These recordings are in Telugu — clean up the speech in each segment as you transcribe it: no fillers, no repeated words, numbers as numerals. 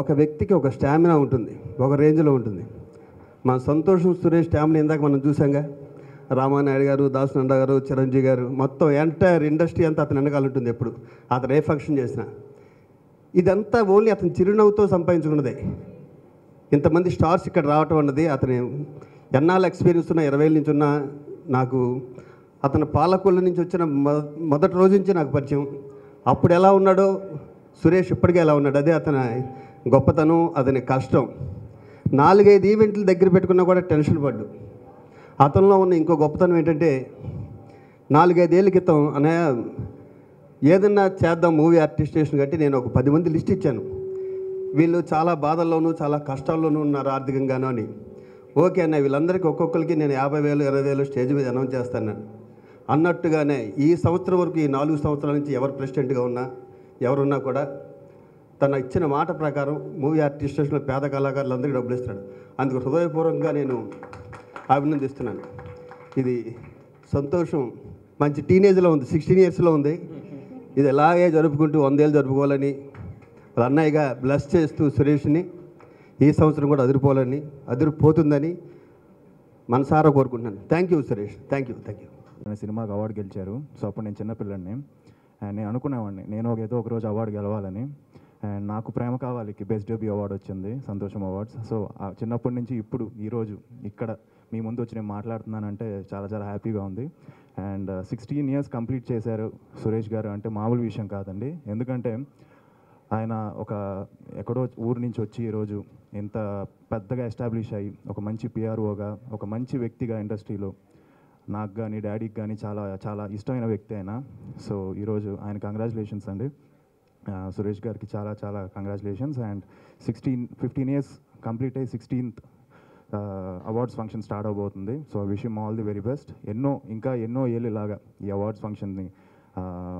ఒక వ్యక్తికి ఒక స్టామినా ఉంటుంది, ఒక రేంజ్లో ఉంటుంది. మన సంతోషం సురేష్ స్టామినా ఇందాక మనం చూసాంగా, రామానాయుడు గారు, దాసనంద గారు, చిరంజీవి గారు, మొత్తం ఎంటైర్ ఇండస్ట్రీ అంతా అతని వెనకాల ఉంటుంది. ఎప్పుడు అతను ఏ ఫంక్షన్ చేసినా ఇదంతా ఓన్లీ అతను చిరునవ్వుతో సంపాదించుకున్నదే. ఇంతమంది స్టార్స్ ఇక్కడ రావటం అన్నది అతని ఎన్నాళ్ళ ఎక్స్పీరియన్స్ ఉన్న 20 ఏళ్ళ నుంచి ఉన్న నాకు అతను పాలకొల్లు నుంచి వచ్చిన మొదటి రోజు నుంచి నాకు పరిచయం. అప్పుడు ఎలా ఉన్నాడో సురేష్ ఇప్పటికే ఎలా ఉన్నాడు, అదే అతని గొప్పతనం, అతని కష్టం. 4-5 ఈవెంట్లు దగ్గర పెట్టుకున్నా కూడా టెన్షన్ పడ్డు. అతనిలో ఉన్న ఇంకో గొప్పతనం ఏంటంటే 4-5 ఏళ్ళ క్రితం అన్నయ్య ఏదన్నా చేద్దాం మూవీ ఆర్టిస్టేషన్ కట్టి నేను ఒక 10 మంది లిస్ట్ ఇచ్చాను, వీళ్ళు చాలా బాధల్లోనూ చాలా కష్టాల్లోనూ ఉన్నారు ఆర్థికంగానూ అని. ఓకే అన్న, వీళ్ళందరికీ ఒక్కొక్కరికి నేను 50,000 20,000 స్టేజ్ మీద అనౌన్స్ చేస్తాను అన్నట్టుగానే ఈ సంవత్సరం వరకు, ఈ 4 సంవత్సరాల నుంచి ఎవరు ప్రెసిడెంట్గా ఉన్నా ఎవరున్నా కూడా తన ఇచ్చిన మాట ప్రకారం మూవీ ఆర్టిస్టేషన్లో పేద కళాకారులందరికీ డబ్బులు ఇస్తాడు. అందుకు హృదయపూర్వకంగా నేను అభినందిస్తున్నాను. ఇది సంతోషం మంచి టీనేజ్లో ఉంది, 16 ఇయర్స్లో ఉంది. ఇది ఎలాగే జరుపుకుంటూ 100 ఏళ్ళు జరుపుకోవాలని వాళ్ళ అన్నయ్యగా బ్లెస్ చేస్తూ సురేష్ని ఈ సంవత్సరం కూడా అదిరిపోతుందని మనసారా కోరుకుంటున్నాను. Thank you Suresh, thank you. సినిమాకి అవార్డు గెలిచారు. సో అప్పుడు నేను చిన్నపిల్లని అండ్ నేను అనుకునేవాడిని నేను ఏదో ఒక రోజు అవార్డు గెలవాలని. అండ్ నాకు ప్రేమ కావాలికి బెస్ట్ డెబ్యూ అవార్డు వచ్చింది, సంతోషం అవార్డ్స్. సో చిన్నప్పటి నుంచి ఇప్పుడు ఈరోజు ఇక్కడ మీ ముందు వచ్చి నేను మాట్లాడుతున్నానంటే చాలా చాలా హ్యాపీగా ఉంది. అండ్ 16 ఇయర్స్ కంప్లీట్ చేశారు సురేష్ గారు అంటే మామూలు విషయం కాదండి. ఎందుకంటే ఆయన ఒక ఎక్కడో ఊరు నుంచి వచ్చి ఈరోజు ఇంత పెద్దగా ఎస్టాబ్లిష్ అయ్యి ఒక మంచి పిఆర్ఓగా, ఒక మంచి వ్యక్తిగా ఇండస్ట్రీలో నాకు కానీ డాడీకి కానీ చాలా చాలా ఇష్టమైన వ్యక్తి ఆయన. సో ఈరోజు ఆయన కంగ్రాచులేషన్స్ అండి, సురేష్ గారికి చాలా చాలా కంగ్రాచులేషన్స్. అండ్ 15 ఇయర్స్ కంప్లీట్ అయ్యి 16th అవార్డ్స్ ఫంక్షన్ స్టార్ట్ అవబోతుంది. So wish him all the very best. ఇంకా ఎన్నో ఏళ్ళు ఇలాగా ఈ అవార్డ్స్ ఫంక్షన్ని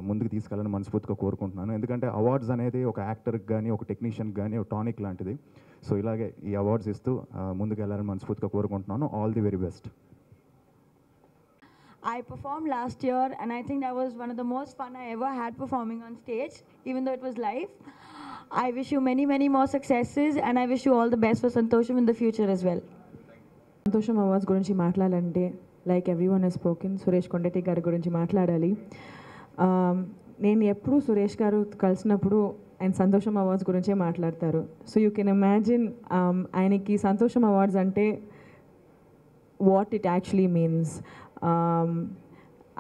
ముందుకు తీసుకెళ్ళాలని మనస్ఫూర్తిగా కోరుకుంటున్నాను. ఎందుకంటే అవార్డ్స్ అనేది ఒక యాక్టర్కి కానీ ఒక టెక్నీషియన్కి కానీ ఒక టానిక్ లాంటిది. సో ఇలాగే ఈ అవార్డ్స్ ఇస్తూ ముందుకు వెళ్ళాలని మనస్ఫూర్తిగా కోరుకుంటున్నాను. All the very best. I performed last year and I think that was one of the most fun I ever had performing on stage, even though it was live. I wish you many, many more successes and I wish you all the best for Santosham in the future as well. సంతోషం అవార్డ్స్ గురించి మాట్లాడాలంటే like everyone has spoken, Suresh Kondeti గారి గురించి మాట్లాడాలి. నేను ఎప్పుడు సురేష్ గారు కలిసినప్పుడు ఆయన సంతోషం అవార్డ్స్ గురించే మాట్లాడతారు. సో యూ కెన్ ఇమాజిన్ ఆయనకి సంతోషం అవార్డ్స్ అంటే what it actually means.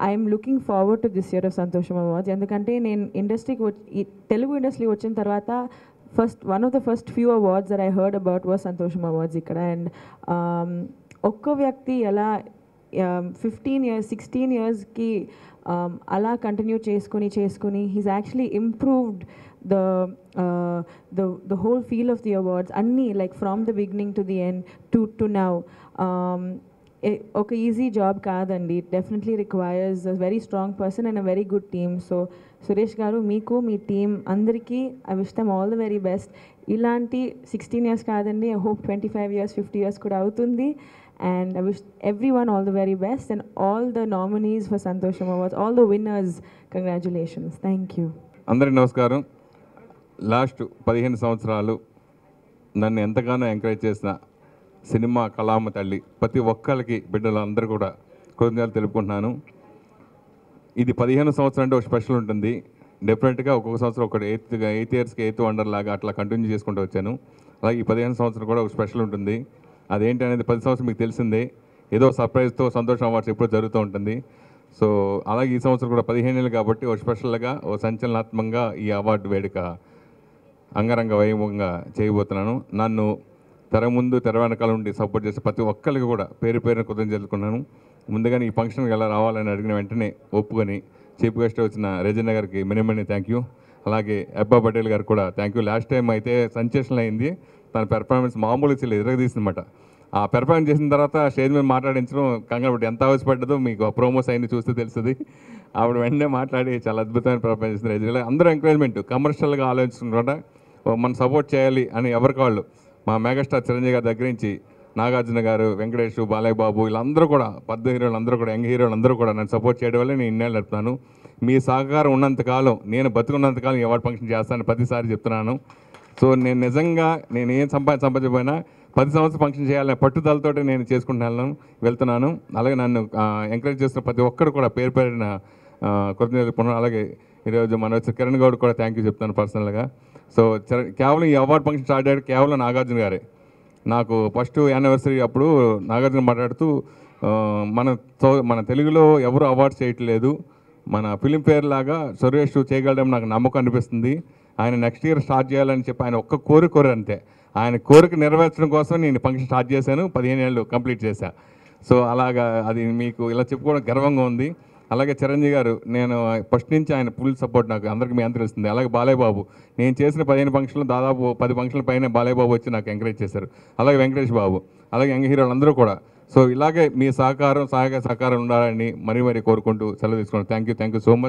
I'm looking forward to this year of సంతోషం అవార్డ్స్. ఎందుకంటే నేను తెలుగు ఇండస్ట్రీ వచ్చిన తర్వాత one of the first few awards that I heard about was సంతోషం అవార్డ్స్ ఇక్కడ. అండ్ ఒక్క వ్యక్తి ఎలా 15 years 16 yearsకి అలా కంటిన్యూ చేసుకుని he's actually improved the whole feel of the awards అన్నీ, like from the beginning to the end to now. ఒక ఈజీ జాబ్ కాదండి. It definitely requires a very strong person and a very good team. So Suresh గారు, మీకు మీ టీమ్ అందరికీ I wish them all the very best. ఇలాంటి 16 years కాదండి, ఐ హోప్ 25 years 50 years కూడా అవుతుంది. And I wish everyone all the very best and all the nominees for Santosham Awards, all the winners, congratulations. Thank you. అందరికీ నమస్కారం. లాస్ట్ 15 సంవత్సరాలు నన్ను ఎంతగానో ఎంకరేజ్ చేసిన సినిమా కళామ తల్లి ప్రతి ఒక్కరికి బిడ్డలు అందరూ కూడా కృతజ్ఞతలు తెలుపుకుంటున్నాను. ఇది 15 సంవత్సరం అంటే ఒక స్పెషల్ ఉంటుంది. డెఫినెట్గా ఒక్కొక్క సంవత్సరం ఒకటి 8 ఇయర్స్కి 8th వండర్ లాగా అట్లా కంటిన్యూ చేసుకుంటూ వచ్చాను. అలాగే ఈ 15 సంవత్సరం కూడా ఒక స్పెషల్ ఉంటుంది. అదేంటి అనేది 10 సంవత్సరం మీకు తెలిసిందే. ఏదో సర్ప్రైజ్తో సంతోషం అవార్డ్స్ ఎప్పుడూ జరుగుతూ ఉంటుంది. సో అలాగే ఈ సంవత్సరం కూడా 15 ఏళ్ళు కాబట్టి ఒక స్పెషల్గా ఓ సంచలనాత్మకంగా ఈ అవార్డు వేడుక అంగరంగ వైభవంగా చేయబోతున్నాను. నన్ను తెర ముందు తెర వెనకాల నుండి సపోర్ట్ చేసే ప్రతి ఒక్కరికి కూడా పేరు పేరున కృతజ్ఞతలు తెలుపుకున్నాను. ముందుగానే ఈ ఫంక్షన్కి ఎలా రావాలని అడిగిన వెంటనే ఒప్పుకొని చీఫ్ గెస్ట్ వచ్చిన రెజినా గారికి మెనీ థ్యాంక్ యూ. అలాగే అబ్బా పటేల్ గారికి కూడా థ్యాంక్ యూ. లాస్ట్ టైం అయితే సెన్సేషన్ అయింది, తన పెర్ఫార్మెన్స్ మామూలుగా ఇరగదీసిందన్నమాట. ఆ పెర్ఫార్మెన్స్ చేసిన తర్వాత స్టేజ్ మీద మాట్లాడించడం కంగారు పెట్టి ఎంత ఆవశ్యపడ్డదో మీకు ఆ ప్రోమోస్ అయింది చూస్తే తెలుస్తుంది. ఆవిడ వెంటనే మాట్లాడి చాలా అద్భుతమైన పెర్ఫార్మెన్స్ చేసిన రెజినా. అందరూ ఎంకరేజ్మెంట్ కమర్షియల్గా ఆలోచించుకుంటా మనం సపోర్ట్ చేయాలి అని ఎవరికి వాళ్ళు మా మెగాస్టార్ చిరంజీవి గారి దగ్గర నుంచి నాగార్జున గారు, వెంకటేష్, బాలయ్య బాబు వీళ్ళందరూ కూడా పెద్ద హీరోలు అందరూ కూడా యంగ్ హీరోలు అందరూ కూడా నన్ను సపోర్ట్ చేయడం వల్ల నేను ఇన్నేళ్ళు నడుపుతాను. మీ సహకారం ఉన్నంతకాలం, నేను బతుకున్నంతకాలం అవార్డ్ ఫంక్షన్ చేస్తాను ప్రతిసారి చెప్తున్నాను. సో నేను నిజంగా నేను ఏం సంపాదించకపోయినా 10 సంవత్సరాలు ఫంక్షన్ చేయాలనే పట్టుదలతో నేను చేసుకుంటున్నాను వెళ్తున్నాను. అలాగే నన్ను ఎంకరేజ్ చేస్తున్న ప్రతి ఒక్కరు కూడా పేరు పేరిన కృతజ్ఞతలు తెలుపుకున్నాను. అలాగే ఈరోజు మన వచ్చి కిరణ్ గౌడ్ కూడా థ్యాంక్ యూ చెప్తాను పర్సనల్గా. సో కేవలం ఈ అవార్డ్ ఫంక్షన్ స్టార్ట్ అయ్యాడు కేవలం నాగార్జున గారే. నాకు ఫస్ట్ యానివర్సరీ అప్పుడు నాగార్జున మాట్లాడుతూ మన తెలుగులో ఎవరు అవార్డ్స్ చేయట్లేదు, మన ఫిలింఫేర్ లాగా సురేష్ చేయగలడం నాకు నమ్మకం అనిపిస్తుంది, ఆయన నెక్స్ట్ ఇయర్ స్టార్ట్ చేయాలని చెప్పి ఆయన ఒక్క కోరు అంతే. ఆయన కోరిక నెరవేర్చడం కోసం నేను ఫంక్షన్ స్టార్ట్ చేశాను, 15 ఏళ్ళు కంప్లీట్ చేశా. సో అలాగా అది మీకు ఇలా చెప్పుకోవడం గర్వంగా ఉంది. అలాగే చిరంజీవి గారు, నేను ఫస్ట్ నుంచి ఆయన ఫుల్ సపోర్ట్ నాకు అందరికీ మీ అందరూ ఇస్తుంది. అలాగే బాలయ్య బాబు, నేను చేసిన 15 ఫంక్షన్లు దాదాపు 10 ఫంక్షన్ల పైన బాలయ్య బాబు వచ్చి నాకు ఎంకరేజ్ చేశారు. అలాగే వెంకటేష్ బాబు, అలాగే యంగ్ హీరోలు అందరూ కూడా. సో ఇలాగే మీ సహకారం ఉండాలని మరీ కోరుకుంటూ సెలవు తీసుకున్నాను. Thank you so much.